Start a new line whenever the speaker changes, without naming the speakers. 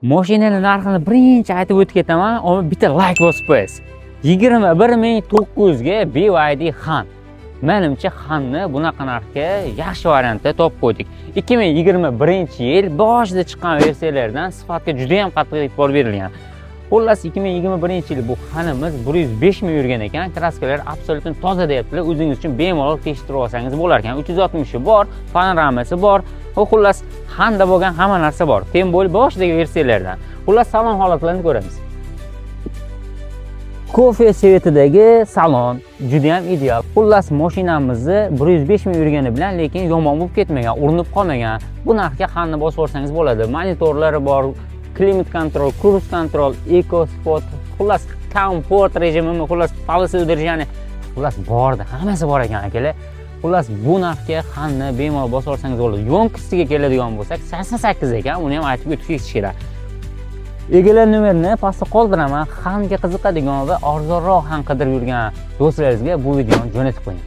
Mashinaning narxini birinchi aytib o'tib ketaman, ammo bitta like bosib qo'yasiz. 21900 ga BYD Han. Menimcha Hanni bunaqa narxga yaxshi variantda topib qo'ydik. 2021-yil boshida chiqqan versiyalardan sifatga juda ham qattiq e'tibor berilgan. Xullas 2021-yil bu Hanimiz 105 ming yurgan ekan. Kraskalar absolyutni toza deyaptilar. O'zingiz uchun bemalol tekshirib olsangiz bo'lar ekan. 360 bor, panoramasi bor. Xullas Handa bo'lgan hamma narsa bor. Tembo'l boshidagi versiyalardan. Xullas salon holatlarini ko'ramiz. Kofe svetidagi salon juda ham ideal. Xullas mashinamizni 105 ming yurgani bilan, lekin yomon bo'lib ketmagan, urinib qolmagan. Bu narxga Hanni bosib olsangiz bo'ladi. Monitorlari bor, climate control, cruise control, eco sport, xullas comfort rejimimi, xullas policy udержание, xullas bordi, hammasi bor ekan akalar. Xullas bu narxga Hanni bemalol bosib olsangiz bo'ladi. Yonkisiga keladigan bo'lsak 88 ekan, uni ham aytib o'tib ketish kerak. Egalar nomerini pastda qoldiraman. Hanga qiziqadigan va arzonroq Han qidirib yurgan do'stlaringizga bu videoni jo'natib qo'ying.